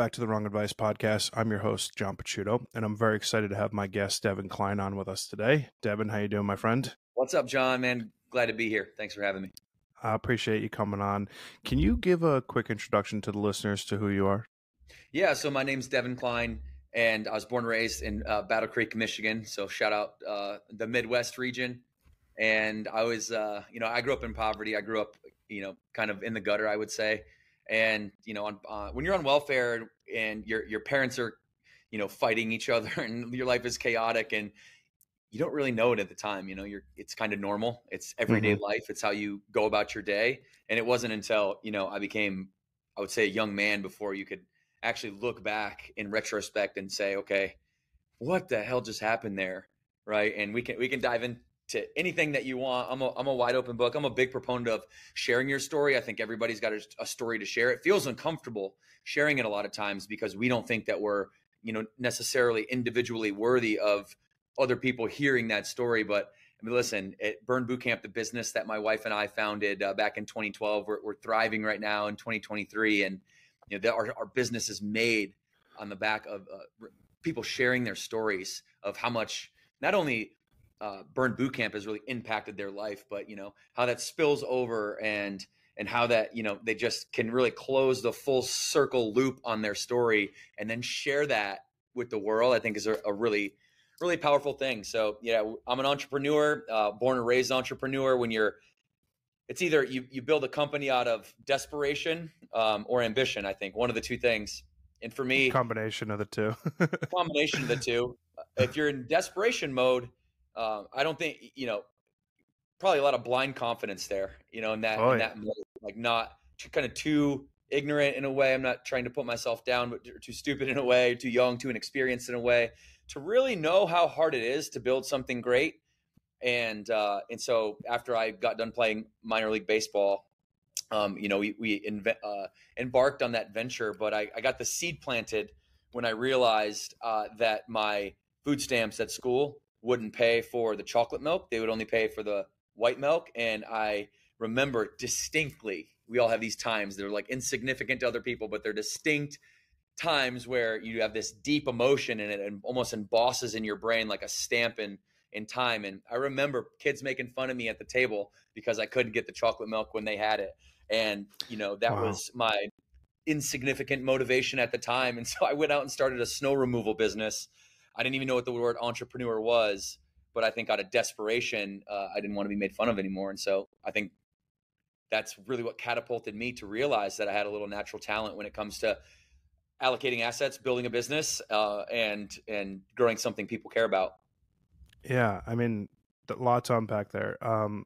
back to the Wrong Advice Podcast. I'm your host, John Picciuto, and I'm very excited to have my guest, Devan Kline, on with us today. Devan, how you doing, my friend? What's up, John, man? Glad to be here. Thanks for having me. I appreciate you coming on. Can you give a quick introduction to the listeners to who you are? Yeah, so my name's Devan Kline, and I was born and raised in Battle Creek, Michigan. So shout out the Midwest region. And I was, I grew up in poverty. I grew up, kind of in the gutter, I would say. And, when you're on welfare and your parents are, fighting each other and your life is chaotic and you don't really know it at the time, it's kind of normal. It's everyday life. It's how you go about your day. And it wasn't until, I became, I would say, a young man before you could actually look back in retrospect and say, okay, what the hell just happened there? Right. And we can dive into anything that you want. I'm a wide open book. I'm a big proponent of sharing your story. I think everybody's got a story to share. It feels uncomfortable sharing it a lot of times because we don't think that we're, necessarily individually worthy of other people hearing that story. But I mean, listen, at Burn Boot Camp, the business that my wife and I founded back in 2012, we're thriving right now in 2023. And, our business is made on the back of people sharing their stories of how much not only Burn Boot Camp has really impacted their life, but, how that spills over and how that, they just can really close the full circle loop on their story and then share that with the world, I think is a really, really powerful thing. So, yeah, I'm an entrepreneur, born and raised entrepreneur. It's either you build a company out of desperation or ambition, I think, one of the two things. And for me, Combination of the two. combination of the two. If you're in desperation mode, I don't think, probably a lot of blind confidence there, in that mode, like not kind of too ignorant in a way. I'm not trying to put myself down, but too stupid in a way, too young, too inexperienced in a way to really know how hard it is to build something great. And so after I got done playing minor league baseball, we embarked on that venture, but I got the seed planted when I realized that my food stamps at school wouldn't pay for the chocolate milk. They would only pay for the white milk. And I remember distinctly, we all have these times that are like insignificant to other people, but they're distinct times where you have this deep emotion and it almost embosses in your brain like a stamp in time. And I remember kids making fun of me at the table because I couldn't get the chocolate milk when they had it. And, that was my insignificant motivation at the time. And so I went out and started a snow removal business. I didn't even know what the word entrepreneur was, but I think out of desperation, I didn't want to be made fun of anymore. And so I think that's really what catapulted me to realize that I had a little natural talent when it comes to allocating assets, building a business, and growing something people care about. Yeah, I mean, a lot to unpack there.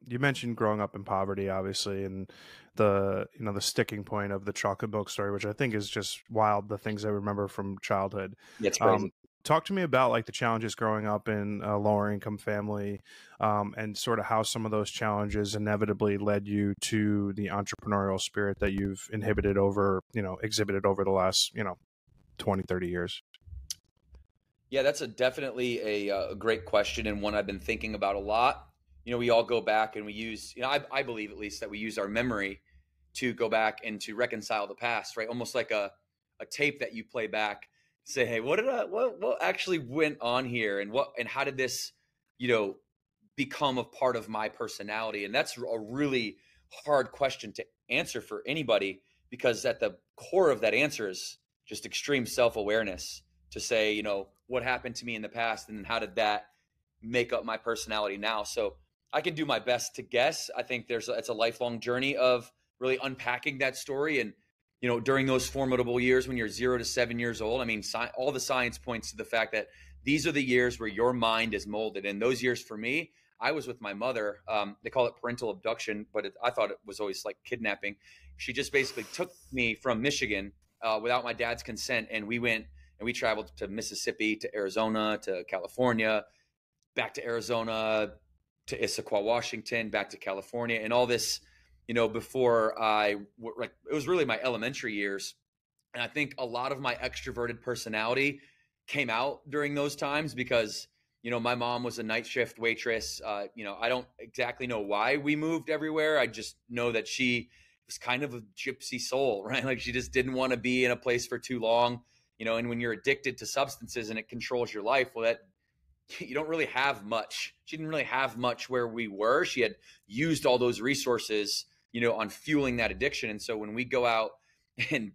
You mentioned growing up in poverty, obviously, and the sticking point of the chocolate milk story, which I think is just wild. The things I remember from childhood. It's crazy. Talk to me about like the challenges growing up in a lower income family, and sort of how some of those challenges inevitably led you to the entrepreneurial spirit that you've exhibited over the last 20, 30 years. Yeah, that's definitely a great question and one I've been thinking about a lot. We all go back and we use, I believe at least that we use our memory to go back and to reconcile the past, right? Almost like a tape that you play back, say, hey, what actually went on here and how did this, become a part of my personality? And that's a really hard question to answer for anybody because at the core of that answer is just extreme self-awareness to say, what happened to me in the past and how did that make up my personality now? So I can do my best to guess. I think it's a lifelong journey of really unpacking that story. And, during those formidable years when you're 0 to 7 years old, I mean, all the science points to the fact that these are the years where your mind is molded. And those years for me, I was with my mother. They call it parental abduction, but I thought it was always like kidnapping. She just basically took me from Michigan without my dad's consent. And we went and we traveled to Mississippi, to Arizona, to California, back to Arizona, to Issaquah, Washington, back to California, and all this, before it was really my elementary years. And I think a lot of my extroverted personality came out during those times because, my mom was a night shift waitress. I don't exactly know why we moved everywhere. I just know that she was kind of a gypsy soul, right? Like she just didn't want to be in a place for too long, and when you're addicted to substances and it controls your life, well, that you don't really have much. She didn't really have much where we were. She had used all those resources, on fueling that addiction. And so when we go out and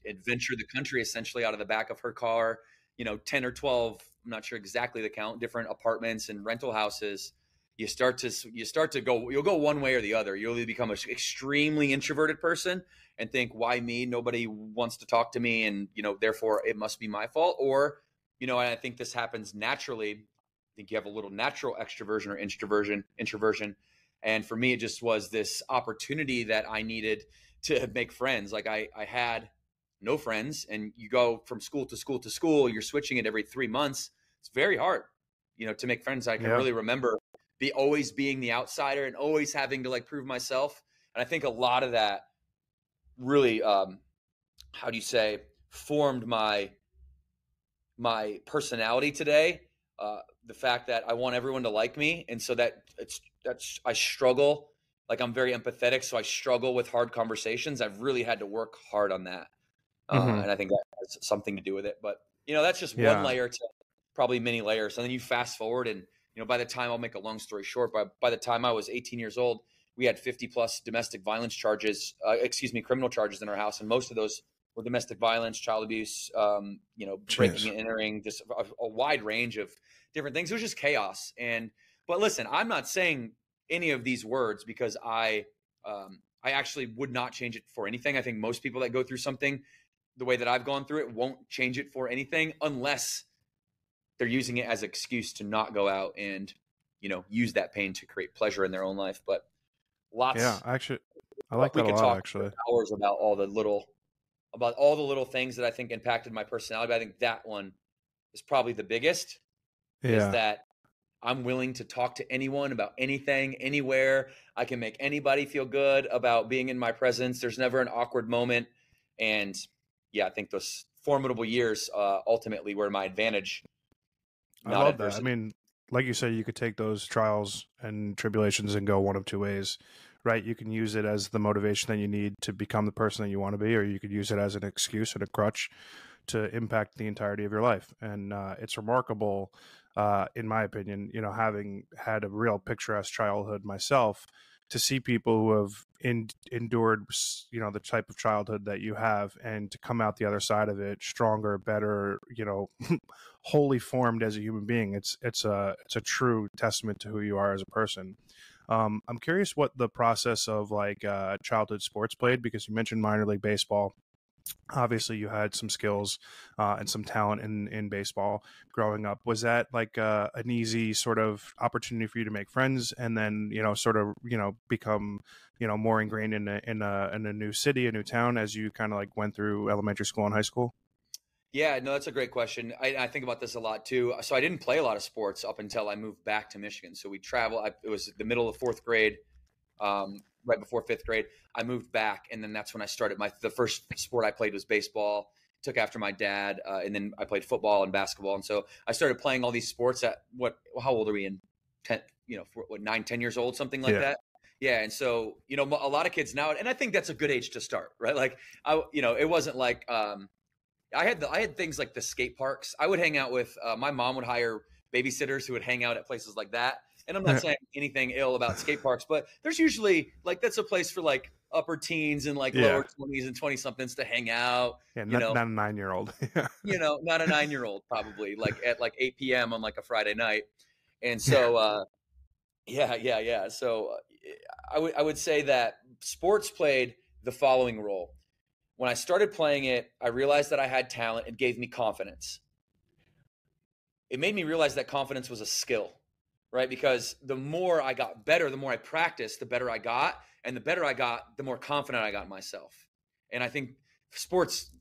adventure the country essentially out of the back of her car, 10 or 12, I'm not sure exactly the count, different apartments and rental houses, you'll go one way or the other. You'll either become an extremely introverted person and think, why me? Nobody wants to talk to me. And, therefore it must be my fault. Or, and I think this happens naturally. I think you have a little natural extroversion or introversion. And for me, it just was this opportunity that I needed to make friends. Like I had no friends, and you go from school to school to school, you're switching it every 3 months. It's very hard, to make friends. I can really remember always being the outsider and always having to like prove myself. And I think a lot of that really, formed my personality today. The fact that I want everyone to like me. And so I struggle. Like I'm very empathetic. So I struggle with hard conversations. I've really had to work hard on that. And I think that has something to do with it, but that's just one layer to probably many layers. And then you fast forward and, by the time, I'll make a long story short, by the time I was 18 years old, we had 50 plus domestic violence charges, criminal charges in our house. And most of those were domestic violence, child abuse, breaking and entering, just a wide range of different things. It was just chaos. But listen, I'm not saying any of these words because I actually would not change it for anything. I think most people that go through something the way that I've gone through it won't change it for anything unless they're using it as an excuse to not go out and, use that pain to create pleasure in their own life. But actually, I like that a lot, actually. Hours about all the little things that I think impacted my personality. But I think that one is probably the biggest, is that I'm willing to talk to anyone about anything, anywhere. I can make anybody feel good about being in my presence. There's never an awkward moment. And I think those formidable years ultimately were my advantage. I love that. I mean, like you say, you could take those trials and tribulations and go one of two ways, right? You can use it as the motivation that you need to become the person that you want to be, or you could use it as an excuse and a crutch to impact the entirety of your life. And it's remarkable, in my opinion, having had a real picturesque childhood myself, to see people who have endured, the type of childhood that you have, and to come out the other side of it stronger, better, wholly formed as a human being. It's a true testament to who you are as a person. I'm curious what the process of childhood sports played, because you mentioned minor league baseball. Obviously you had some skills and some talent in baseball growing up. Was that like an easy sort of opportunity for you to make friends and then, become, more ingrained in a new city, a new town, as you kind of like went through elementary school and high school? Yeah, no, that's a great question. I think about this a lot too. So I didn't play a lot of sports up until I moved back to Michigan. So we traveled, it was the middle of fourth grade. Right before fifth grade, I moved back, and then that's when I started. The first sport I played was baseball. Took after my dad, and then I played football and basketball. And so I started playing all these sports at how old are we in 10? 9, 10 years old, something like that. Yeah, and so a lot of kids now, and I think that's a good age to start, right? Like it wasn't like I had things like the skate parks. I would hang out with my mom would hire babysitters who would hang out at places like that. And I'm not saying anything ill about skate parks, but there's usually that's a place for like upper teens and like lower 20s and 20 somethings to hang out. Yeah, not a 9-year-old. Not a 9-year-old probably, like at like 8 p.m. on like a Friday night. And so, So I would say that sports played the following role. When I started playing it, I realized that I had talent. It gave me confidence. It made me realize that confidence was a skill. Right? Because the more I got better, the more I practiced, the better I got. And the better I got, the more confident I got in myself. And I think sports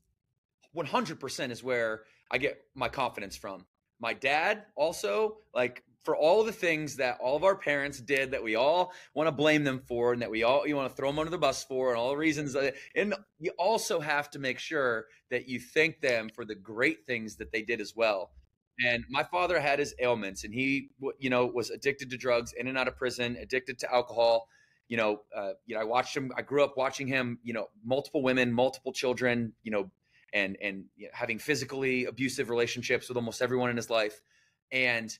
100% is where I get my confidence from. My dad also, like for all the things that all of our parents did that we all want to blame them for and that you want to throw them under the bus for and all the reasons. And you also have to make sure that you thank them for the great things that they did as well. And my father had his ailments, and he, was addicted to drugs, in and out of prison, addicted to alcohol. I watched him. I grew up watching him, multiple women, multiple children, and having physically abusive relationships with almost everyone in his life. And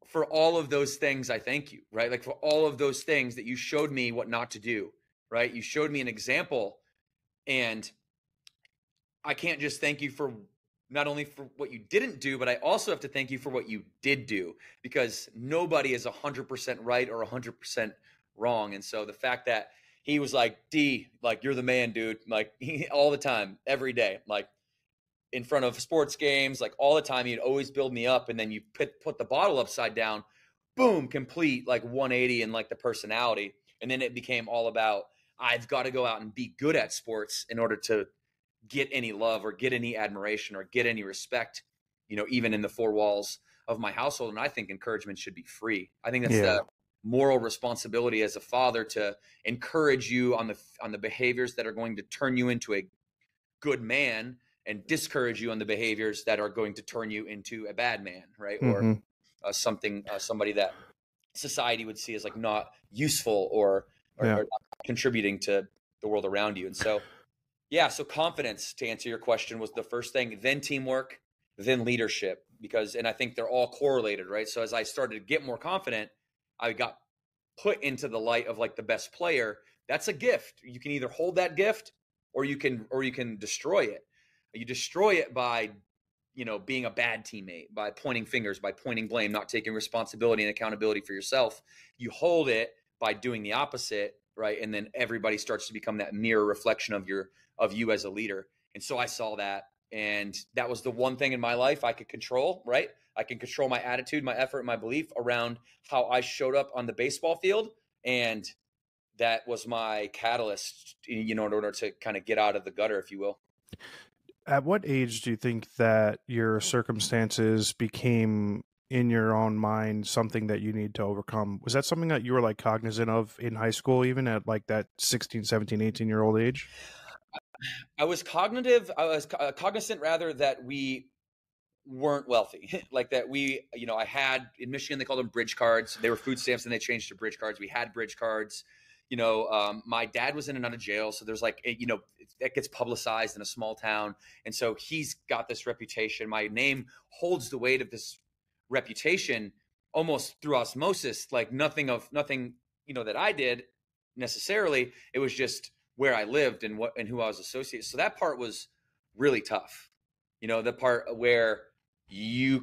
for all of those things, I thank you, right? Like for all of those things that you showed me what not to do, right? You showed me an example, and I can't just thank you for not only for what you didn't do, but I also have to thank you for what you did do, because nobody is 100% right or 100% wrong. And so the fact that he was like, D, like, you're the man, dude, like all the time, every day, like in front of sports games, like all the time, he'd always build me up. And then you put the bottle upside down, boom, complete like 180 in like the personality. And then it became all about, I've got to go out and be good at sports in order to get any love or get any admiration or get any respect, even in the four walls of my household. And I think encouragement should be free. I think that's the moral responsibility as a father, to encourage you on the behaviors that are going to turn you into a good man, and discourage you on the behaviors that are going to turn you into a bad man, right? Mm-hmm. Or somebody that society would see as like not useful or not contributing to the world around you. And so, so confidence, to answer your question, was the first thing, then teamwork, then leadership, and I think they're all correlated, right? So as I started to get more confident, I got put into the light of like the best player. That's a gift. You can either hold that gift or you can destroy it. You destroy it by, being a bad teammate, by pointing fingers, by pointing blame, not taking responsibility and accountability for yourself. You hold it by doing the opposite, right? And then everybody starts to become that mirror reflection of you as a leader. And so I saw that, and that was the one thing in my life I could control, right? I can control my attitude, my effort, my belief around how I showed up on the baseball field. And that was my catalyst, in order to kind of get out of the gutter, if you will. At what age do you think that your circumstances became, in your own mind, something that you need to overcome? Was that something that you were like cognizant of in high school, even at like that 16, 17, 18-year-old age? I was cognizant rather, that we weren't wealthy. Like that we, I had, in Michigan, they called them bridge cards. They were food stamps and they changed to bridge cards. We had bridge cards. My dad was in and out of jail. So there's like, that gets publicized in a small town. And so he's got this reputation. My name holds the weight of this reputation almost through osmosis, like nothing, that I did necessarily. It was just where I lived and who I was associated. So that part was really tough. The part where if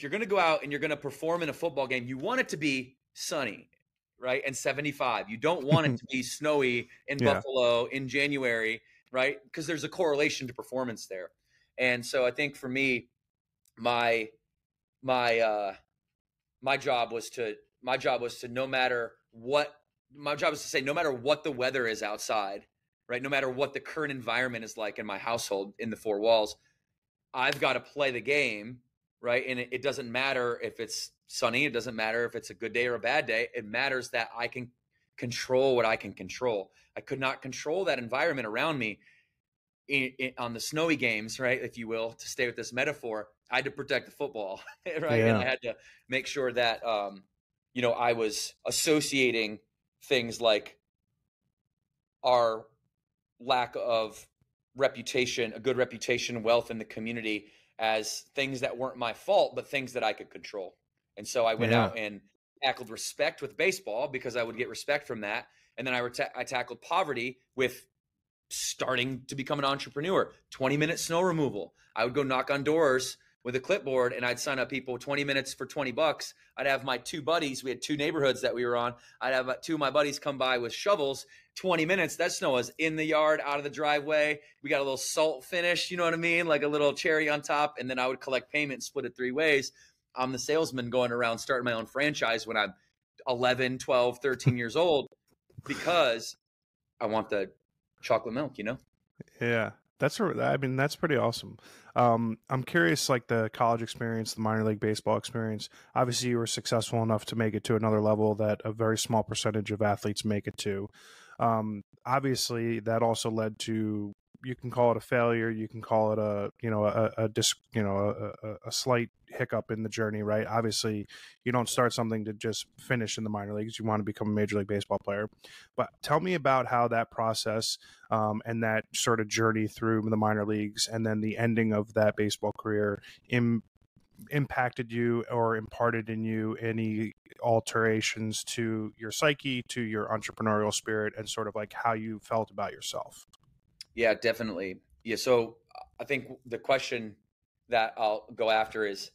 you're going to go out and you're going to perform in a football game, you want it to be sunny, right? And 75. You don't want it to be snowy in Buffalo in January, right? Because there's a correlation to performance there. And so I think for me, my job was to say, no matter what the weather is outside, right? No matter what the current environment is like in my household, in the four walls, I've got to play the game, right? And it doesn't matter if it's sunny. It doesn't matter if it's a good day or a bad day. It matters that I can control what I can control. I could not control that environment around me on the snowy games, right? If you will, to stay with this metaphor, I had to protect the football, right? Yeah. And I had to make sure that, I was associating things like our lack of reputation, a good reputation, wealth in the community, as things that weren't my fault, but things that I could control. And so I went out and tackled respect with baseball, because I would get respect from that. And then I tackled poverty with starting to become an entrepreneur. 20-minute snow removal. I would go knock on doors with a clipboard, and I'd sign up people 20 minutes for $20. I'd have my two buddies. We had two neighborhoods that we were on. I'd have two of my buddies come by with shovels. 20 minutes. That snow was in the yard, out of the driveway. We got a little salt finish, you know what I mean? Like a little cherry on top. And then I would collect payment, split it 3 ways. I'm the salesman going around starting my own franchise when I'm 11, 12, 13 years old, because I want the chocolate milk, Yeah. That's pretty awesome. I'm curious, like the college experience, the minor league baseball experience. Obviously, you were successful enough to make it to another level that a very small percentage of athletes make it to. Obviously, that also led to you can call it a failure, you can call it a slight hiccup in the journey, right? Obviously, you don't start something to just finish in the minor leagues. You want to become a Major League Baseball player. But tell me about how that process and that sort of journey through the minor leagues and then the ending of that baseball career impacted you or imparted in you any alterations to your psyche, to your entrepreneurial spirit, and sort of like how you felt about yourself. Yeah, definitely. Yeah. So I think the question that I'll go after is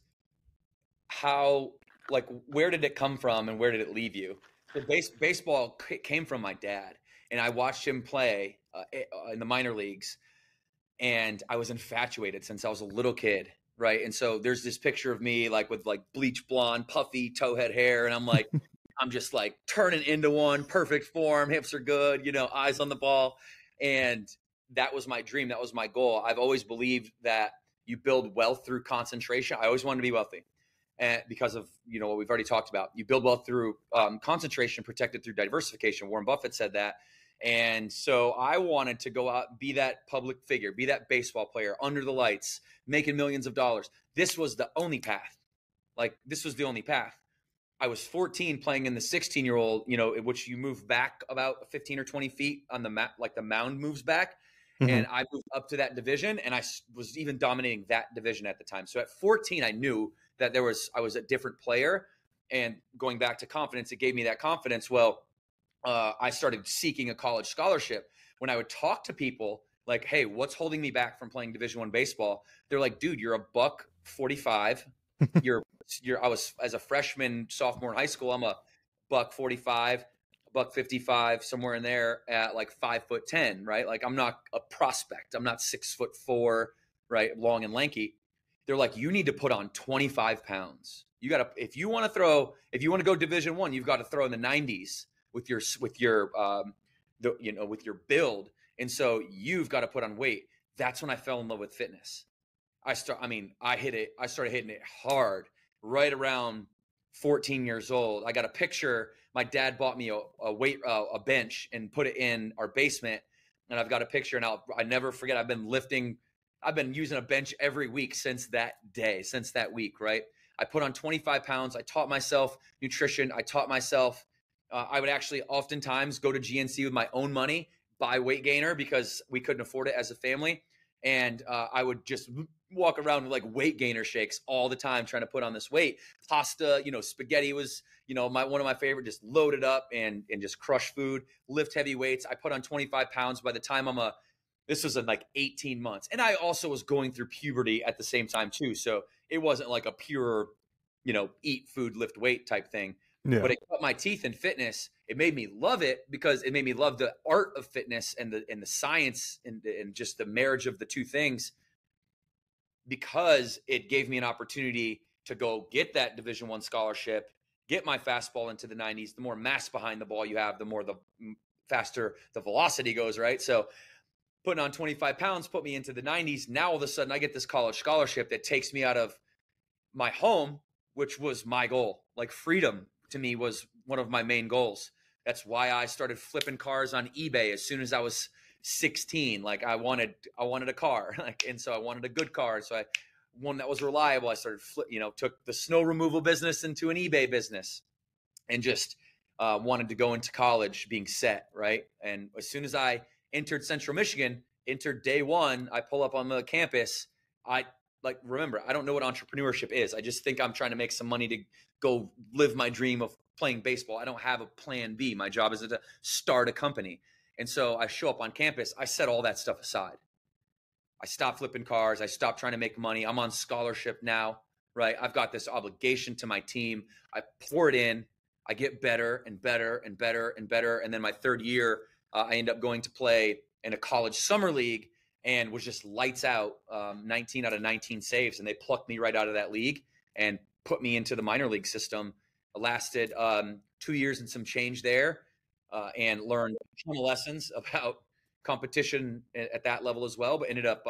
how, like, where did it come from and where did it leave you? So baseball came from my dad, and I watched him play in the minor leagues, and I was infatuated since I was a little kid, right? And so there's this picture of me like with like bleach blonde, puffy towhead hair, and I'm like, I'm just like turning into one, perfect form, hips are good, eyes on the ball, and that was my dream. That was my goal. I've always believed that you build wealth through concentration. I always wanted to be wealthy. And because of what we've already talked about, you build wealth through concentration, protected through diversification. Warren Buffett said that. And so I wanted to go out, be that public figure, be that baseball player under the lights, making millions of dollars. This was the only path. This was the only path. I was 14 playing in the 16-year-old, which you move back about 15 or 20 feet on the map, like the mound moves back. Mm-hmm. And I moved up to that division, and I was even dominating that division at the time. So at 14, I knew that I was a different player. And going back to confidence, it gave me that confidence. Well, I started seeking a college scholarship. When I would talk to people like, hey, what's holding me back from playing Division I baseball? They're like, dude, you're a $145. I was, as a freshman, sophomore in high school, I'm a $145, $155, somewhere in there at like 5'10", right? Like, I'm not a prospect. I'm not 6'4", right? Long and lanky. They're like, you need to put on 25 pounds. You got to, if you want to go Division I, you've got to throw in the 90s with your build. And so you've got to put on weight. That's when I fell in love with fitness. I started hitting it hard right around 14 years old. I got a picture. My dad bought me a bench and put it in our basement. And I've got a picture, and I never forget. I've been using a bench every week since that week, right? I put on 25 pounds. I taught myself nutrition. I taught myself. I would actually oftentimes go to GNC with my own money, buy weight gainer because we couldn't afford it as a family. And I would just walk around with like weight gainer shakes all the time, trying to put on this weight. Pasta, spaghetti was, one of my favorite, just load it up and just crush food, lift heavy weights. I put on 25 pounds by the time this was in like 18 months. And I also was going through puberty at the same time too. So it wasn't like a pure, eat food, lift weight type thing. Yeah. But it cut my teeth in fitness. It made me love it because it made me love the art of fitness and the science and just the marriage of the two things, because it gave me an opportunity to go get that Division I scholarship, get my fastball into the 90s. The more mass behind the ball you have, the more the faster the velocity goes, right? So putting on 25 pounds put me into the 90s. Now all of a sudden I get this college scholarship that takes me out of my home, which was my goal. Like, freedom to me was one of my main goals. That's why I started flipping cars on eBay as soon as I was 16. Like, I wanted a car, and so I wanted a good car. So one that was reliable. I started took the snow removal business into an eBay business, and just wanted to go into college being set, right? And as soon as I entered Central Michigan, entered day one, I pull up on the campus. Remember, I don't know what entrepreneurship is. I just think I'm trying to make some money to go live my dream of playing baseball. I don't have a plan B. My job is to start a company. And so I show up on campus. I set all that stuff aside. I stopped flipping cars. I stopped trying to make money. I'm on scholarship now, right? I've got this obligation to my team. I pour it in. I get better and better and better and better. And then my third year, I end up going to play in a college summer league, and was just lights out, 19 out of 19 saves. And they plucked me right out of that league and put me into the minor league system. I lasted 2 years and some change there, and learned a ton of lessons about competition at that level as well. But ended up,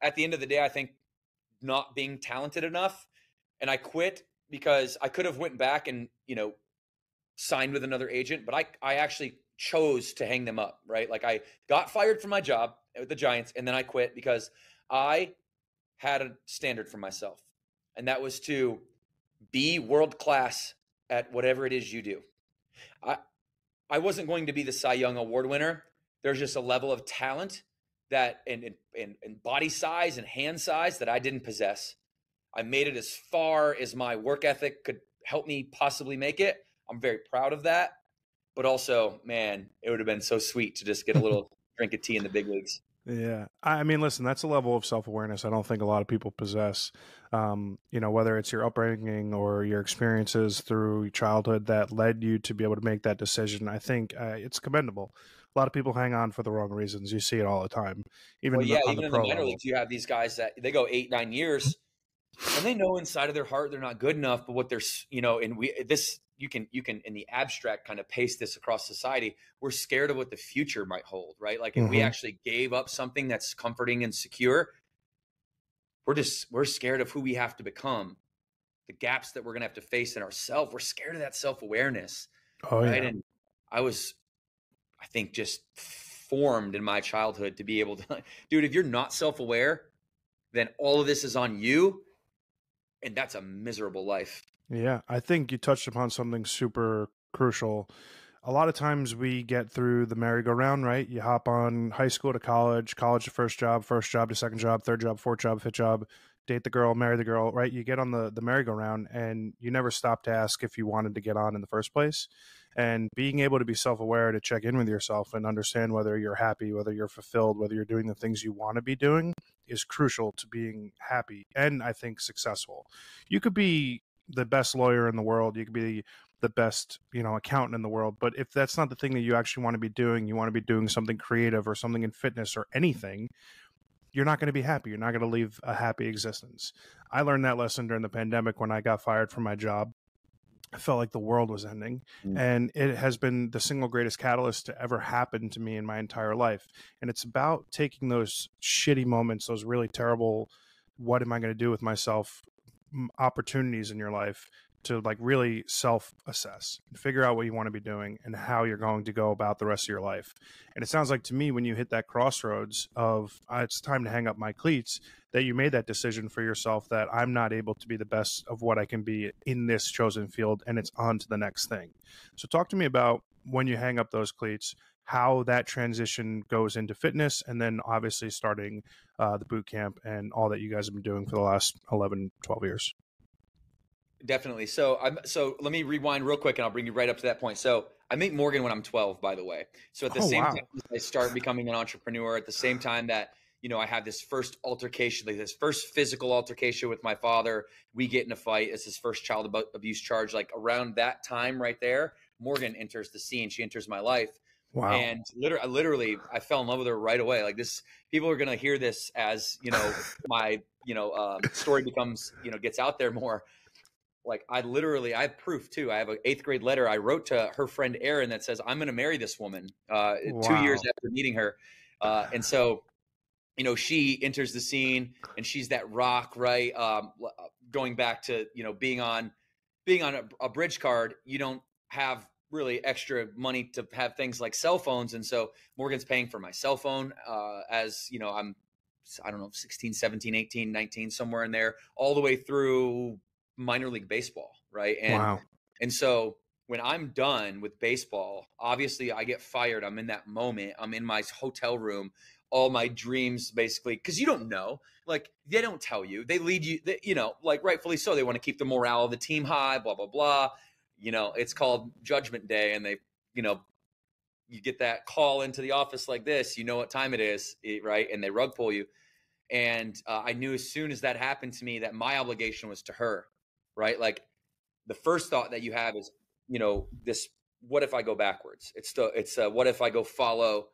at the end of the day, I think, not being talented enough. And I quit because I could have went back and, signed with another agent. But I actually chose to hang them up, right? Like I got fired from my job with the Giants and then I quit because I had a standard for myself. And that was to be world class at whatever it is you do. I, I wasn't going to be the Cy Young Award winner. There's just a level of talent that and body size and hand size that I didn't possess. I made it as far as my work ethic could help me possibly make it. I'm very proud of that. But also, man, it would have been so sweet to just get a little drink of tea in the big leagues. Yeah. I mean, listen, that's a level of self-awareness I don't think a lot of people possess. Whether it's your upbringing or your experiences through childhood that led you to be able to make that decision, I think it's commendable. A lot of people hang on for the wrong reasons. You see it all the time, even Well, yeah, on even the in the pro minor level. leagues, you have these guys that they go 8, 9 years, and they know inside of their heart they're not good enough. But what they're, and you can in the abstract kind of paste this across society. We're scared of what the future might hold, right? Like if we actually gave up something that's comforting and secure, we're scared of who we have to become, the gaps that we're going to have to face in ourselves. We're scared of that self-awareness, right? Yeah. And I think, just formed in my childhood to be able to, dude, if you're not self-aware, then all of this is on you. And that's a miserable life. Yeah, I think you touched upon something super crucial. A lot of times we get through the merry-go-round, right? You hop on high school to college, college to first job to second job, third job, fourth job, fifth job, date the girl, marry the girl, right? You get on the merry-go-round and you never stop to ask if you wanted to get on in the first place. And being able to be self-aware, to check in with yourself and understand whether you're happy, whether you're fulfilled, whether you're doing the things you want to be doing is crucial to being happy and I think successful. You could be the best lawyer in the world, you could be the best, accountant in the world, but if that's not the thing that you actually want to be doing, you want to be doing something creative or something in fitness or anything, you're not going to be happy. You're not going to live a happy existence. I learned that lesson during the pandemic when I got fired from my job. I felt like the world was ending, and it has been the single greatest catalyst to ever happen to me in my entire life. And it's about taking those shitty moments, those really terrible, what am I going to do with myself opportunities in your life, to like really self-assess and figure out what you want to be doing and how you're going to go about the rest of your life. And it sounds like to me, when you hit that crossroads of it's time to hang up my cleats, that you made that decision for yourself that I'm not able to be the best of what I can be in this chosen field, and it's on to the next thing. So talk to me about when you hang up those cleats, how that transition goes into fitness, and then obviously starting the boot camp and all that you guys have been doing for the last 11, 12 years. Definitely. So let me rewind real quick and I'll bring you right up to that point. So I meet Morgan when I'm 12, by the way. So at the same time I start becoming an entrepreneur, at the same time that, I have this first altercation, like this first physical altercation with my father, we get in a fight. It's his first child abuse charge. Like around that time right there, Morgan enters the scene. She enters my life. Wow. And literally, I fell in love with her right away. Like this, people are going to hear this as, my, story becomes, gets out there more. Like I have proof too. I have an 8th grade letter I wrote to her friend Erin that says, I'm going to marry this woman 2 years after meeting her. And so, she enters the scene and she's that rock, right? Going back to, being on a bridge card, you don't have really extra money to have things like cell phones. And so Morgan's paying for my cell phone as, I don't know, 16, 17, 18, 19, somewhere in there, all the way through minor league baseball. Right. And so when I'm done with baseball, obviously I get fired. I'm in that moment. I'm in my hotel room, all my dreams basically, because you don't know, like they don't tell you, they lead you, like rightfully so. They want to keep the morale of the team high, blah, blah, blah. It's called Judgment Day, and they, you get that call into the office like this, what time it is, right? And they rug pull you. And I knew as soon as that happened to me that my obligation was to her, right? Like the first thought that you have is, this, what if I go backwards? It's what if I go follow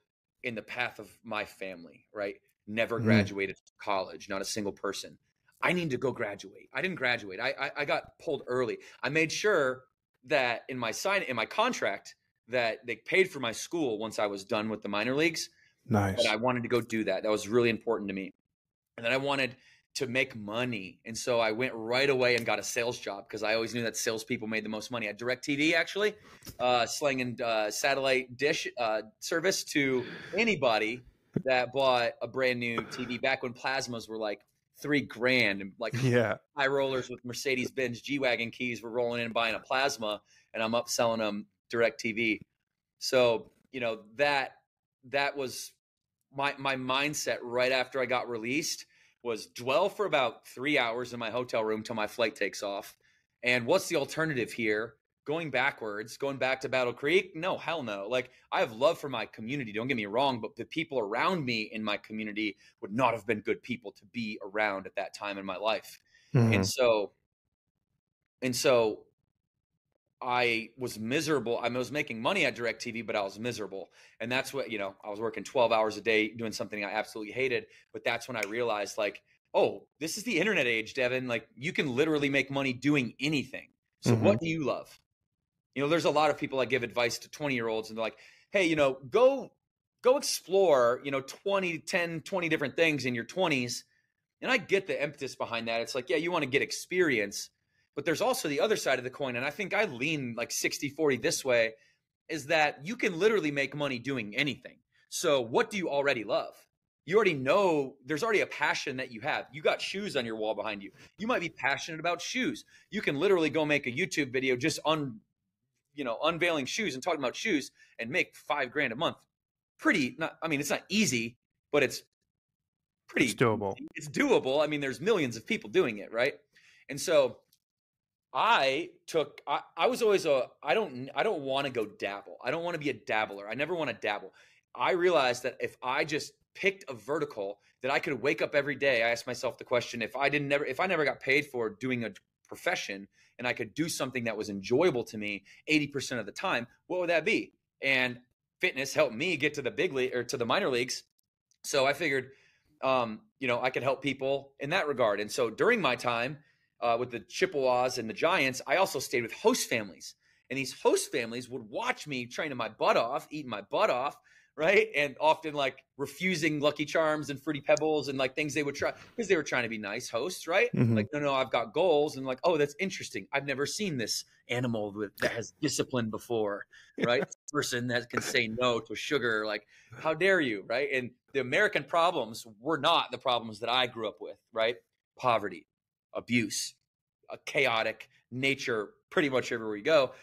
in the path of my family, right? Never graduated college, not a single person. I need to go graduate. I didn't graduate. I got pulled early. I made sure that in my contract that they paid for my school once I was done with the minor leagues. Nice. But I wanted to go do that. That was really important to me. And then I wanted to make money. And so I went right away and got a sales job because I always knew that salespeople made the most money. At DirecTV, actually, slinging satellite dish service to anybody that bought a brand new TV back when plasmas were like $3,000, and like high rollers with Mercedes-Benz G-Wagon keys were rolling in and buying a plasma, and I'm upselling them DirecTV. So, you know, that was my mindset right after I got released, was dwell for about 3 hours in my hotel room till my flight takes off. And what's the alternative here? Going backwards, going back to Battle Creek? No, hell no. Like, I have love for my community, don't get me wrong, but the people around me in my community would not have been good people to be around at that time in my life. And so I was miserable. I was making money at DirecTV, but I was miserable. And that's what, you know, I was working 12 hours a day doing something I absolutely hated. But that's when I realized, like, oh, this is the internet age, Devan. Like, you can literally make money doing anything. So what do you love? You know, there's a lot of people that give advice to 20-year-olds and they're like, hey, you know, go explore, you know, 20 different things in your 20s. And I get the impetus behind that. It's like, yeah, you want to get experience. But there's also the other side of the coin, and I think I lean like 60-40 this way, is that you can literally make money doing anything. So what do you already love? You already know there's already a passion that you have. You got shoes on your wall behind you. You might be passionate about shoes. You can literally go make a YouTube video just unveiling shoes and talking about shoes and make $5,000 a month. It's not easy, but it's pretty doable. It's doable. I mean, there's millions of people doing it, right? And so I was always I don't want to go dabble. I don't want to be a dabbler. I never want to dabble. I realized that if I just picked a vertical that I could wake up every day, I asked myself the question, if I never got paid for doing a profession and I could do something that was enjoyable to me 80% of the time, what would that be? And fitness helped me get to the big league or to the minor leagues. So I figured, I could help people in that regard. And so during my time, with the Chippewas and the Giants, I also stayed with host families. And these host families would watch me training my butt off, eating my butt off, right? And often like refusing Lucky Charms and Fruity Pebbles and like things they would try because they were trying to be nice hosts, right? Like, no, I've got goals. And like, oh, that's interesting. I've never seen this animal that has discipline before, right? Person that can say no to sugar. Like, how dare you, right? And the American problems were not the problems that I grew up with, right? Poverty, abuse, a chaotic nature pretty much everywhere you go.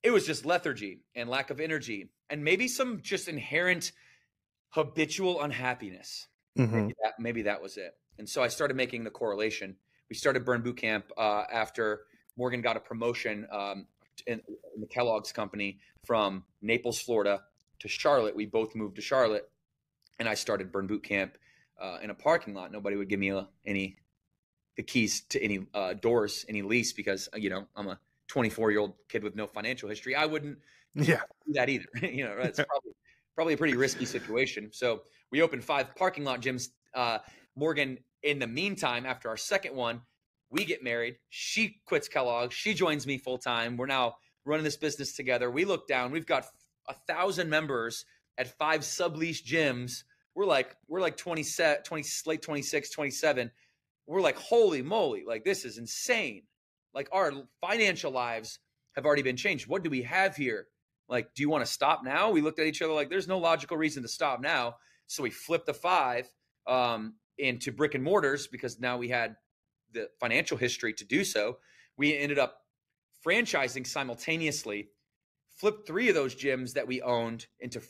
It was just lethargy and lack of energy and maybe some just inherent habitual unhappiness. Maybe that was it. And so I started making the correlation. We started Burn Boot Camp after Morgan got a promotion in the Kellogg's company from Naples, Florida to Charlotte. We both moved to Charlotte, and I started Burn Boot Camp in a parking lot. Nobody would give me the keys to any doors, any lease, because, I'm a 24-year-old kid with no financial history. I wouldn't do that either. It's probably a pretty risky situation. So we opened 5 parking lot gyms. Morgan, in the meantime, after our second one, we get married. She quits Kellogg. She joins me full time. We're now running this business together. We look down. We've got 1,000 members at 5 sublease gyms. We're like 27, late 26, 27. We're like, holy moly, like this is insane. Like our financial lives have already been changed. What do we have here? Like, do you want to stop now? We looked at each other like there's no logical reason to stop now. So we flipped the 5 into brick and mortars because now we had the financial history to do so. We ended up franchising simultaneously, flipped 3 of those gyms that we owned into a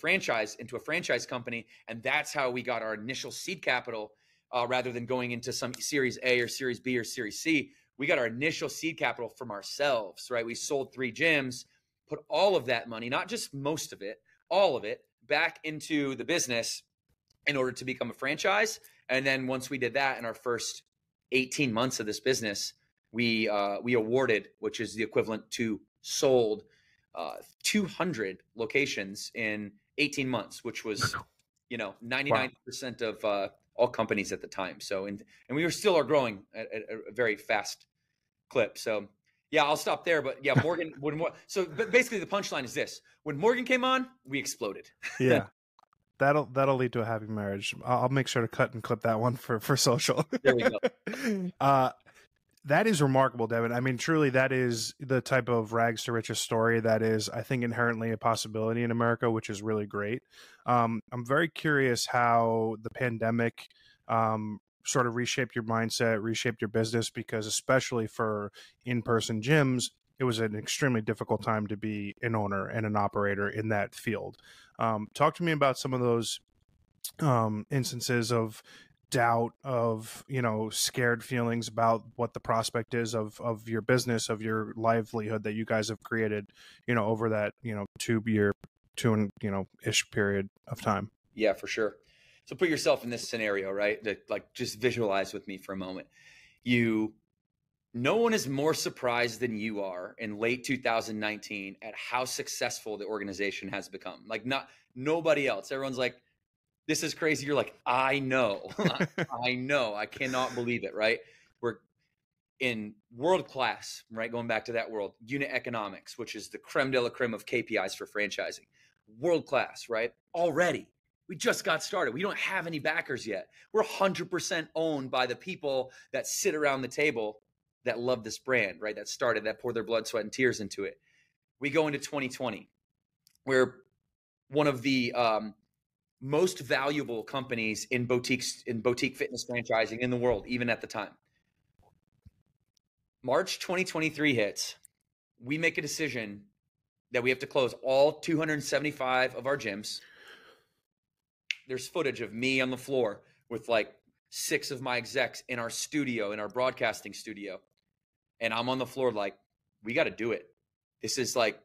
franchise company. And that's how we got our initial seed capital. Rather than going into some Series A or Series B or Series C, we got our initial seed capital from ourselves, right? We sold 3 gyms, put all of that money, not just most of it, all of it, back into the business in order to become a franchise. And then once we did that in our first 18 months of this business, we awarded, which is the equivalent to sold 200 locations in 18 months, which was, 99% of all companies at the time. So, and we are growing at a very fast clip. So yeah, I'll stop there. But yeah, Morgan, but basically the punchline is this: when Morgan came on, we exploded. Yeah. That'll lead to a happy marriage. I'll make sure to cut and clip that one for social. There we go. That is remarkable, Devin. I mean, truly, that is the type of rags to riches story that is, I think, inherently a possibility in America, which is really great. I'm very curious how the pandemic sort of reshaped your mindset, reshaped your business, because especially for in-person gyms, it was an extremely difficult time to be an owner and an operator in that field. Talk to me about some of those instances of doubt, of scared feelings about what the prospect is of your business, of your livelihood that you guys have created over that 2 year ish period of time. Yeah, for sure. So put yourself in this scenario, right? Just visualize with me for a moment. No one is more surprised than you are in late 2019 at how successful the organization has become. Like, nobody else. Everyone's like, this is crazy. You're like, I know. I know. I cannot believe it, right? We're in world class, right? Going back to that world, unit economics, which is the creme de la creme of KPIs for franchising. World class, right? Already. We just got started. We don't have any backers yet. We're 100% owned by the people that sit around the table that love this brand, right? That pour their blood, sweat, and tears into it. We go into 2020. We're one of the most valuable companies in boutique fitness franchising in the world, even at the time. March 2023 hits. We make a decision that we have to close all 275 of our gyms. There's footage of me on the floor with like 6 of my execs in our studio, in our broadcasting studio. And I'm on the floor like, we got to do it. This is like,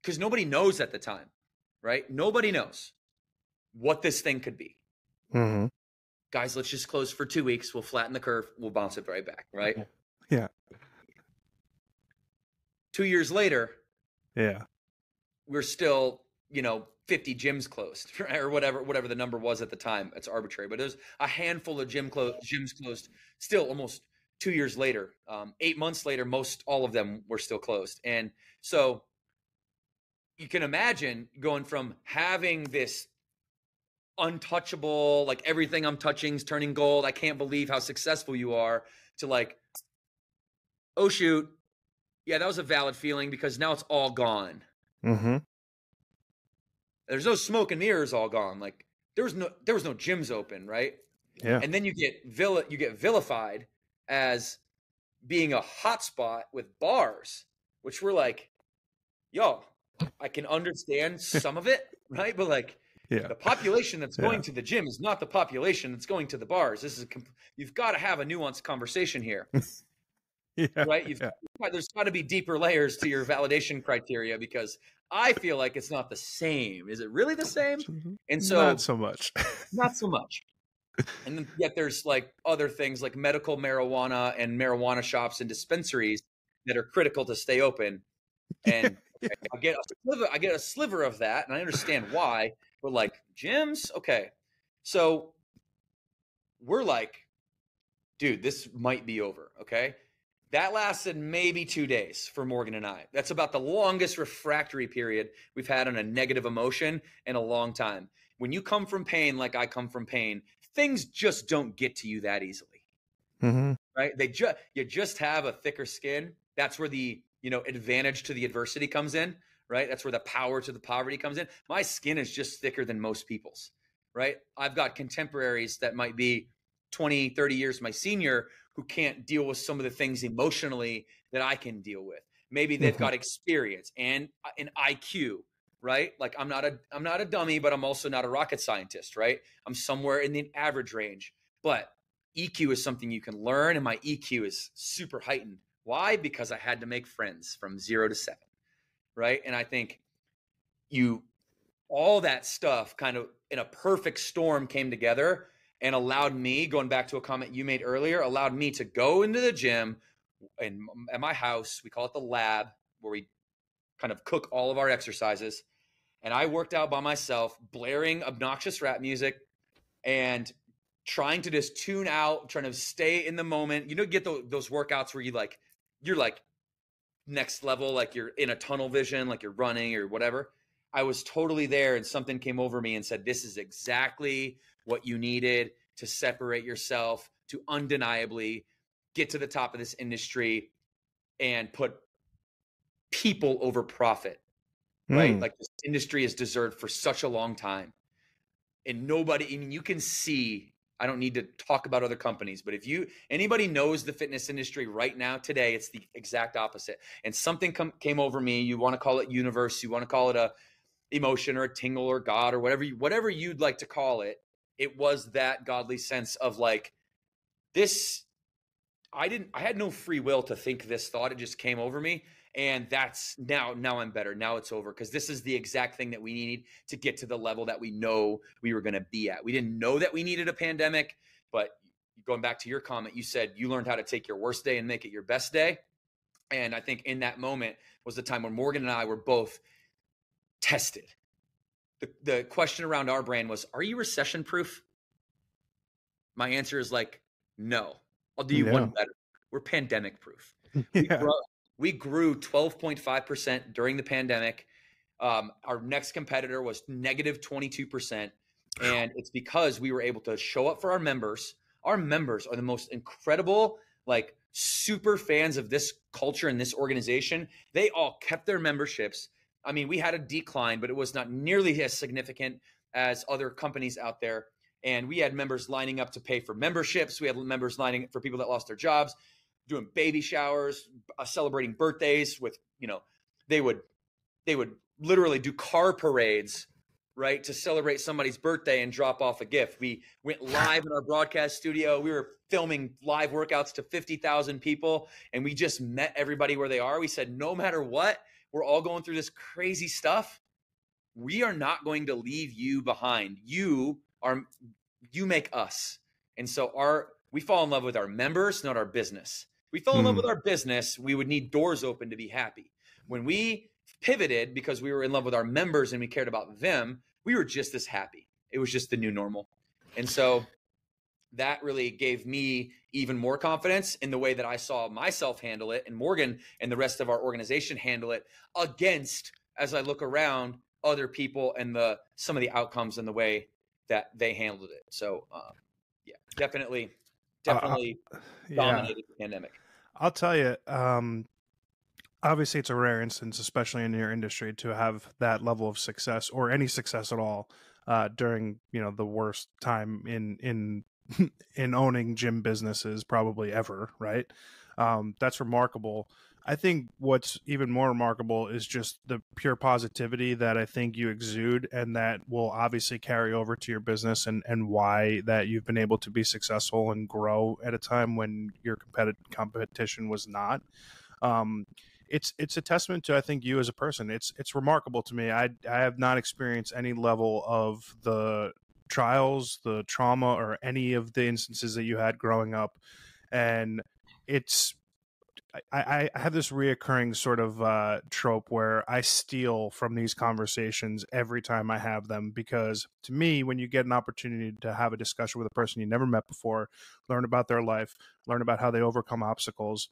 because nobody knows at the time, right? Nobody knows what this thing could be. Mm-hmm. Guys, let's just close for 2 weeks. We'll flatten the curve. We'll bounce it right back, right? Yeah. 2 years later, yeah, we're still, 50 gyms closed, right? Or whatever the number was at the time. It's arbitrary, but there's a handful of gyms closed still almost 2 years later. 8 months later, all of them were still closed. And so you can imagine going from having this untouchable, like everything I'm touching is turning gold, I can't believe how successful you are, to like, oh shoot, yeah, that was a valid feeling because now it's all gone. Mm-hmm. There's no smoke and mirrors, all gone. Like there was no gyms open, right? Yeah. And then you get vilified as being a hotspot with bars, which we're like, yo, I can understand some of it, right? But like, yeah, the population that's going to the gym is not the population that's going to the bars. You've got to have a nuanced conversation here, right? There's got to be deeper layers to your validation criteria, because I feel like it's not the same. Is it really the same? And so not so much. Not so much. And then, yet there's like other things like medical marijuana and marijuana shops and dispensaries that are critical to stay open. And I get a sliver of that, and I understand why. But like gyms, okay. So we're like, dude, this might be over. Okay. That lasted maybe 2 days for Morgan and I. That's about the longest refractory period we've had on a negative emotion in a long time. When you come from pain, like I come from pain, things just don't get to you that easily. Mm-hmm. Right? You just have a thicker skin. That's where the advantage to the adversity comes in. Right? That's where the power to the poverty comes in. My skin is just thicker than most people's, right? I've got contemporaries that might be 20, 30 years my senior who can't deal with some of the things emotionally that I can deal with. Maybe they've got experience and an IQ, right? Like I'm not a dummy, but I'm also not a rocket scientist, right? I'm somewhere in the average range. But EQ is something you can learn, and my EQ is super heightened. Why? Because I had to make friends from 0 to 7. Right. And I think all that stuff kind of in a perfect storm came together and allowed me, going back to a comment you made earlier, allowed me to go into the gym at my house. We call it the lab, where we kind of cook all of our exercises. And I worked out by myself, blaring obnoxious rap music and trying to just tune out, trying to stay in the moment. Get those workouts where you're like, next level, like you're in a tunnel vision, like you're running or whatever. I was totally there, and something came over me and said, this is exactly what you needed to separate yourself, to undeniably get to the top of this industry and put people over profit, right? Like, this industry is deserved for such a long time. And nobody, I mean, you can see, I don't need to talk about other companies, but if anybody knows the fitness industry right now, today, it's the exact opposite. And something came over me. You want to call it universe, you want to call it a emotion or a tingle or God or whatever you'd like to call it. It was that godly sense of like, this, I had no free will to think this thought. It just came over me. And that's now I'm better. Now it's over, because this is the exact thing that we need to get to the level that we know we were going to be at. We didn't know that we needed a pandemic, but going back to your comment, you said you learned how to take your worst day and make it your best day. And I think in that moment was the time when Morgan and I were both tested. The question around our brand was, are you recession proof? My answer is like, no. I'll do you one better. We're pandemic proof. Yeah. We grew 12.5% during the pandemic. Our next competitor was negative 22%. And it's because we were able to show up for our members. Our members are the most incredible, like, super fans of this culture and this organization. They all kept their memberships. I mean, we had a decline, but it was not nearly as significant as other companies out there. And we had members lining up to pay for memberships. We had members lining up for people that lost their jobs, doing baby showers, celebrating birthdays with, they would literally do car parades, right, to celebrate somebody's birthday and drop off a gift. We went live in our broadcast studio. We were filming live workouts to 50,000 people, and we just met everybody where they are. We said, no matter what, we're all going through this crazy stuff. We are not going to leave you behind. You make us. And so we fall in love with our members, not our business. We fell in love with our business, we would need doors open to be happy. When we pivoted because we were in love with our members and we cared about them, we were just as happy. It was just the new normal. And so that really gave me even more confidence in the way that I saw myself handle it, and Morgan and the rest of our organization handle it, against, as I look around, other people and some of the outcomes and the way that they handled it. So definitely dominated the pandemic. I'll tell you, obviously it's a rare instance, especially in your industry, to have that level of success, or any success at all, during, the worst time in owning gym businesses probably ever, right? That's remarkable. I think what's even more remarkable is just the pure positivity that I think you exude, and that will obviously carry over to your business, and why that you've been able to be successful and grow at a time when your competition was not. It's a testament to, I think, you as a person. It's remarkable to me. I have not experienced any level of the trials, the trauma, or any of the instances that you had growing up. And I have this reoccurring sort of trope where I steal from these conversations every time I have them, because to me, when you get an opportunity to have a discussion with a person you never met before, learn about their life, learn about how they overcome obstacles,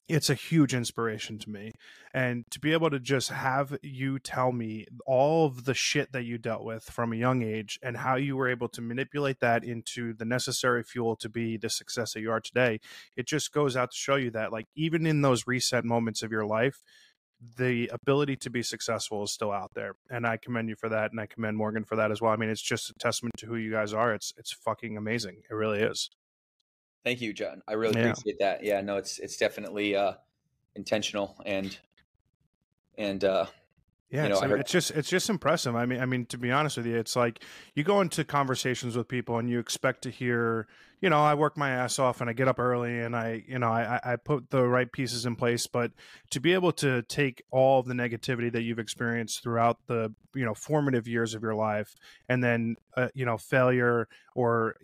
it's a huge inspiration to me. And to be able to just have you tell me all of the shit that you dealt with from a young age, and how you were able to manipulate that into the necessary fuel to be the success that you are today, it just goes out to show you that, like, even in those reset moments of your life, the ability to be successful is still out there. And I commend you for that, and I commend Morgan for that as well. I mean, it's just a testament to who you guys are. It's fucking amazing. It really is. Thank you, John. I really appreciate that. Yeah, no, it's definitely intentional, and it's just impressive. I mean, to be honest with you, it's like you go into conversations with people and you expect to hear, I work my ass off and I get up early and I put the right pieces in place. But to be able to take all of the negativity that you've experienced throughout the, formative years of your life, and then, failure, or,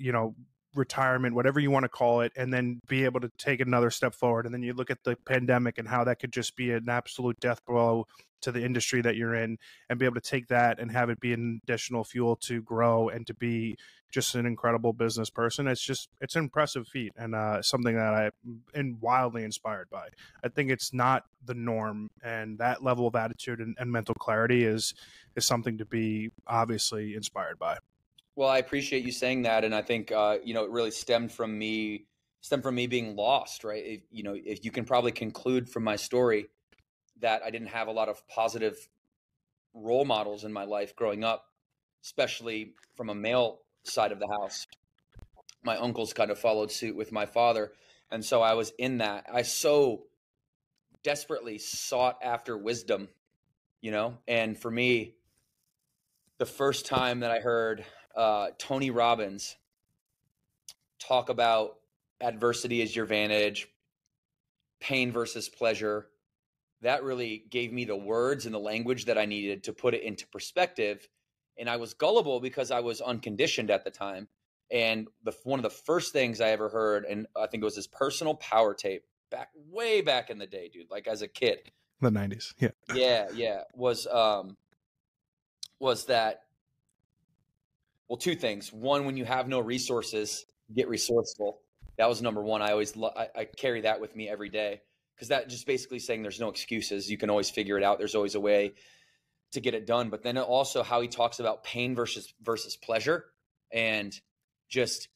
retirement, whatever you want to call it, and then be able to take another step forward. And then you look at the pandemic and how that could just be an absolute death blow the industry that you're in, and be able to take that and have it be an additional fuel to grow and to be just an incredible business person. It's an impressive feat, and something that I am wildly inspired by. I think it's not the norm, and that level of attitude and mental clarity is something to be obviously inspired by. Well, I appreciate you saying that, and I think it really stemmed from me being lost, right? If you can probably conclude from my story that I didn't have a lot of positive role models in my life growing up, especially from a male side of the house. My uncles kind of followed suit with my father, and so I was in that. I so desperately sought after wisdom, and for me, the first time that I heard Tony Robbins talk about adversity as your advantage, pain versus pleasure, that really gave me the words and the language that I needed to put it into perspective. And I was gullible because I was unconditioned at the time. And one of the first things I ever heard, and I think it was his personal power tape way back in the day, dude, like as a kid. The 90s. Yeah. Yeah. Was that, well, two things. One, when you have no resources, get resourceful. That was number one. I carry that with me every day, because that just basically saying there's no excuses. You can always figure it out. There's always a way to get it done. But then also how he talks about pain versus pleasure, and just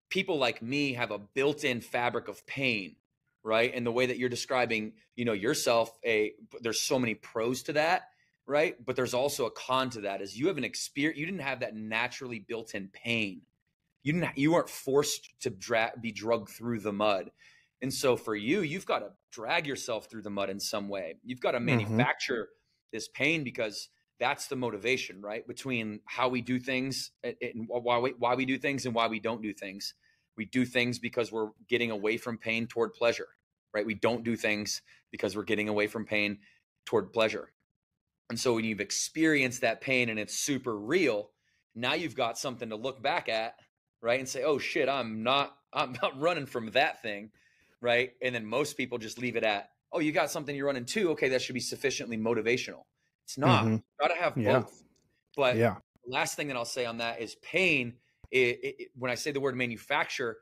people like me have a built-in fabric of pain, right? And the way that you're describing, yourself, there's so many pros to that, right? But there's also a con to that, is you have an experience. You didn't have that naturally built-in pain. You weren't forced to be drugged through the mud. And so for you, you've got to drag yourself through the mud in some way. You've got to manufacture this pain, because that's the motivation, right? Between how we do things and why we do things and why we don't do things. We do things because we're getting away from pain toward pleasure, right? We don't do things because we're getting away from pain toward pleasure. And so when you've experienced that pain and it's super real, now you've got something to look back at, right? And say, oh shit, I'm not running from that thing, right? And then most people just leave it at, oh, you got something you're running to. Okay, that should be sufficiently motivational. It's not. You got to have both. But the last thing that I'll say on that is pain. When I say the word manufacture,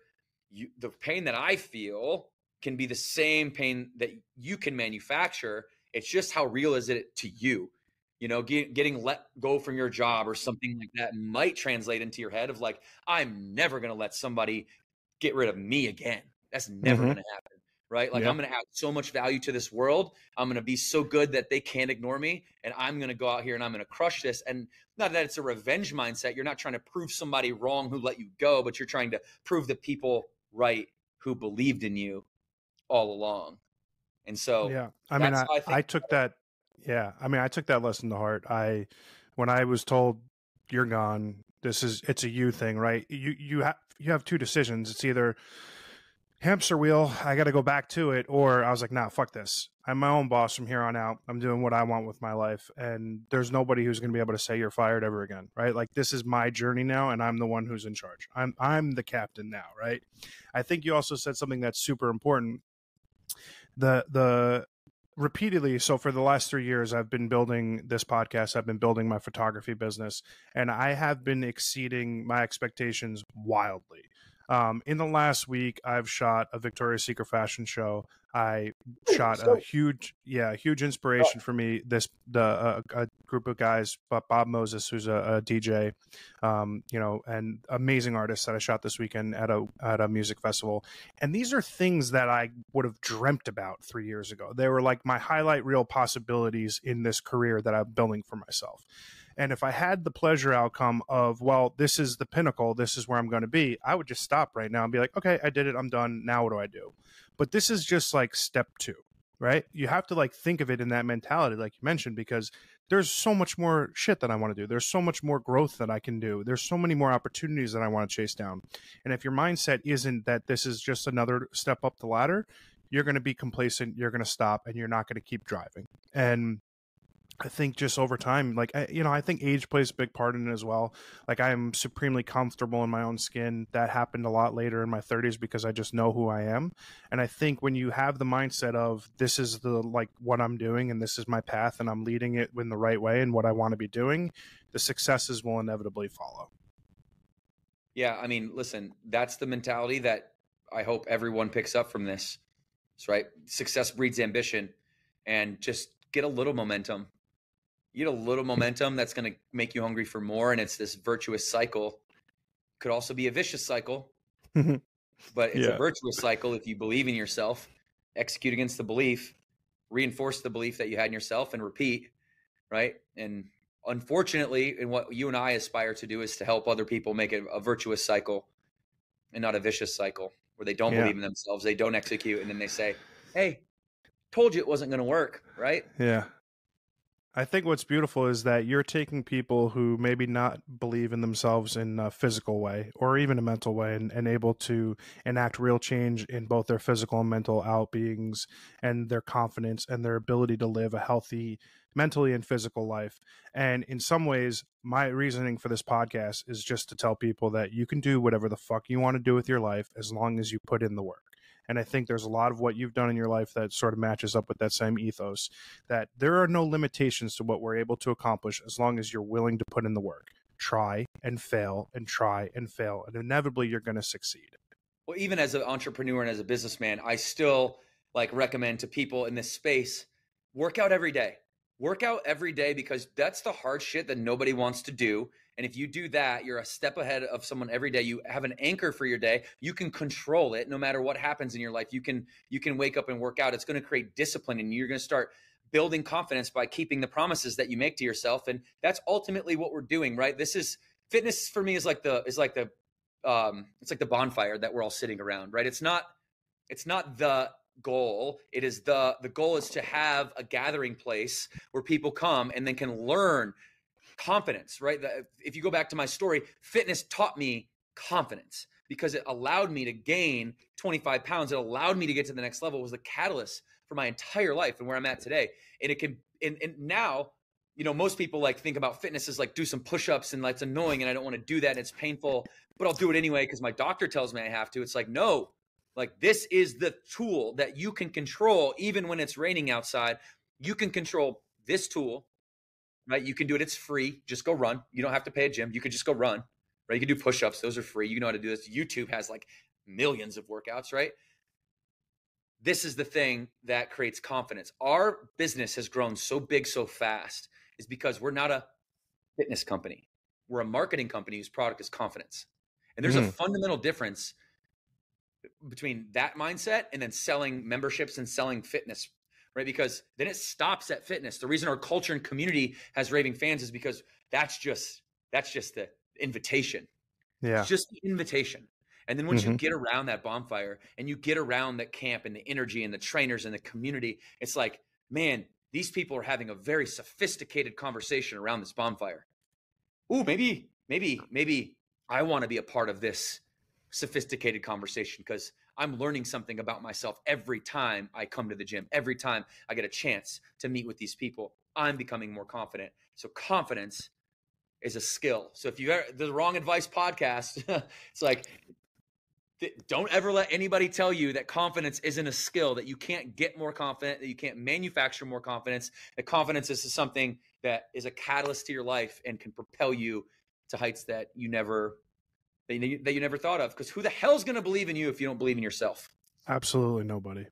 the pain that I feel can be the same pain that you can manufacture. It's just how real is it to you? Getting let go from your job or something like that might translate into your head of like, I'm never going to let somebody get rid of me again. That's never going to happen, right? Like I'm going to add so much value to this world. I'm going to be so good that they can't ignore me. And I'm going to go out here and I'm going to crush this. And not that it's a revenge mindset. You're not trying to prove somebody wrong who let you go, but you're trying to prove the people right who believed in you all along. And so I took that. Yeah. I mean, I took that lesson to heart. When I was told you're gone, it's a you thing, right? You have two decisions. It's either hamster wheel, I got to go back to it, or I was like, nah, fuck this. I'm my own boss from here on out. I'm doing what I want with my life. And there's nobody who's going to be able to say you're fired ever again, right? Like this is my journey now, and I'm the one who's in charge. I'm the captain now, right? I think you also said something that's super important. The repeatedly, so for the last 3 years, I've been building this podcast. I've been building my photography business, and I have been exceeding my expectations wildly. In the last week, I've shot a Victoria's Secret fashion show. I shot a huge inspiration for me. A group of guys, Bob Moses, who's a DJ, and amazing artists that I shot this weekend at a music festival. And these are things that I would have dreamt about 3 years ago. They were like my highlight reel possibilities in this career that I'm building for myself. And if I had the pleasure outcome of, well, this is the pinnacle, this is where I'm going to be, I would just stop right now and be like, okay, I did it, I'm done. Now what do I do? But this is just like step 2, right? You have to like think of it in that mentality, like you mentioned, because there's so much more shit that I want to do. There's so much more growth that I can do. There's so many more opportunities that I want to chase down. And if your mindset isn't that this is just another step up the ladder, you're going to be complacent, you're going to stop, and you're not going to keep driving. And I think just over time, like, I think age plays a big part in it as well. Like, I'm supremely comfortable in my own skin. That happened a lot later in my 30s because I just know who I am. And I think when you have the mindset of this is like what I'm doing and this is my path and I'm leading it in the right way and what I want to be doing, the successes will inevitably follow. Yeah, I mean, listen, that's the mentality that I hope everyone picks up from this. That's right. Success breeds ambition, and just get a little momentum. You get a little momentum that's going to make you hungry for more, and it's this virtuous cycle. Could also be a vicious cycle, but it's a Yeah. virtuous cycle if you believe in yourself, execute against the belief, reinforce the belief that you had in yourself, and repeat, right? And unfortunately, and what you and I aspire to do is to help other people make it a virtuous cycle and not a vicious cycle where they don't Yeah. believe in themselves, they don't execute, and then they say, hey, told you it wasn't going to work, right? Yeah. I think what's beautiful is that you're taking people who maybe not believe in themselves in a physical way or even a mental way and able to enact real change in both their physical and mental outbeings and their confidence and their ability to live a healthy mentally and physical life. And in some ways, my reasoning for this podcast is just to tell people that you can do whatever the fuck you want to do with your life as long as you put in the work. And I think there's a lot of what you've done in your life that sort of matches up with that same ethos, that there are no limitations to what we're able to accomplish as long as you're willing to put in the work. Try and fail and try and fail, and inevitably you're going to succeed. Well, even as an entrepreneur and as a businessman, I still like recommend to people in this space, work out every day. Work out every day because that's the hard shit that nobody wants to do. And if you do that, you're a step ahead of someone every day. You have an anchor for your day. You can control it no matter what happens in your life. You can wake up and work out. It's going to create discipline and you're going to start building confidence by keeping the promises that you make to yourself. And that's ultimately what we're doing, right? This is fitness for me is like the it's like the bonfire that we're all sitting around, right? It's not the goal. It is the goal is to have a gathering place where people come and then can learn confidence, right? If you go back to my story, fitness taught me confidence because it allowed me to gain 25 pounds. It allowed me to get to the next level. It was the catalyst for my entire life and where I'm at today. And it can, and now, most people like think about fitness as like do some push-ups and like it's annoying and I don't want to do that and it's painful, but I'll do it anyway because my doctor tells me I have to. It's like, no, like this is the tool that you can control even when it's raining outside. You can control this tool, right? You can do it. It's free. Just go run. You don't have to pay a gym. You can just go run, right? You can do push-ups. Those are free. You know how to do this. YouTube has like millions of workouts, right? This is the thing that creates confidence. Our business has grown so big so fast is because we're not a fitness company. We're a marketing company whose product is confidence. And there's a fundamental difference between that mindset and then selling memberships and selling fitness, right? Because then it stops at fitness. The reason our culture and community has raving fans is because that's just the invitation. Yeah. It's just the invitation. And then once you get around that bonfire and you get around that camp and the energy and the trainers and the community, it's like, man, these people are having a very sophisticated conversation around this bonfire. Ooh, maybe I want to be a part of this sophisticated conversation because I'm learning something about myself every time I come to the gym. Every time I get a chance to meet with these people, I'm becoming more confident. So confidence is a skill. So if you are the Wrong Advice podcast, it's like, don't ever let anybody tell you that confidence isn't a skill, that you can't get more confident, that you can't manufacture more confidence, that confidence is something that is a catalyst to your life and can propel you to heights that you never thought of. Because who the hell's going to believe in you if you don't believe in yourself? Absolutely nobody.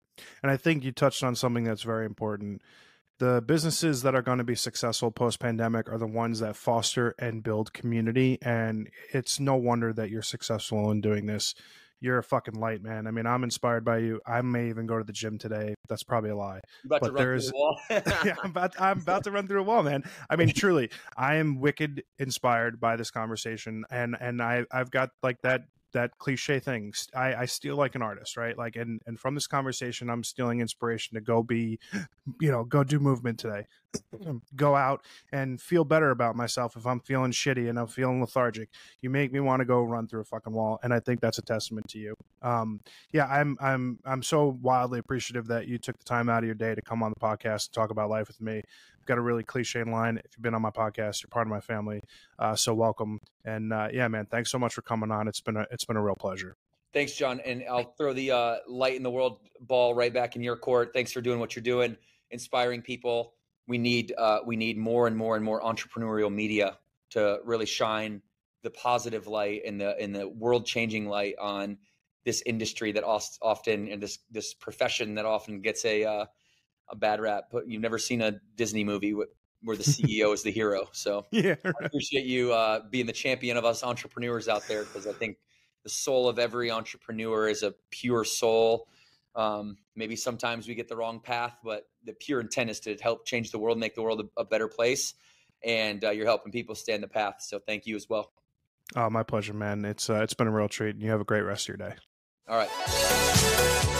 And I think you touched on something that's very important. The businesses that are going to be successful post-pandemic are the ones that foster and build community. And it's no wonder that you're successful in doing this. You're a fucking light, man. I mean, I'm inspired by you. I may even go to the gym today. That's probably a lie. You about to run through the wall? Yeah, I'm about to run through a wall, man. I mean, truly, I am wicked inspired by this conversation, and I've got like that cliche thing. I steal like an artist, right? Like, and from this conversation, I'm stealing inspiration to go be, go do movement today. Go out and feel better about myself if I'm feeling shitty and I'm feeling lethargic. You make me want to go run through a fucking wall, and I think that's a testament to you. Yeah, I'm so wildly appreciative that you took the time out of your day to come on the podcast and talk about life with me. got a really cliche line. If you've been on my podcast, you're part of my family. So welcome. And yeah, man, thanks so much for coming on. It's been a real pleasure. Thanks, John. And I'll throw the light in the world ball right back in your court. Thanks for doing what you're doing, inspiring people. We need more and more and more entrepreneurial media to really shine the positive light and the world changing light on this industry that often, and this profession that often gets a bad rap. But you've never seen a Disney movie where the CEO is the hero. So Yeah, right. I appreciate you being the champion of us entrepreneurs out there, because I think the soul of every entrepreneur is a pure soul. Maybe sometimes we get the wrong path, but the pure intent is to help change the world, make the world a better place. And you're helping people stay in the path. So thank you as well. Oh, my pleasure, man. It's been a real treat. You have a great rest of your day. All right.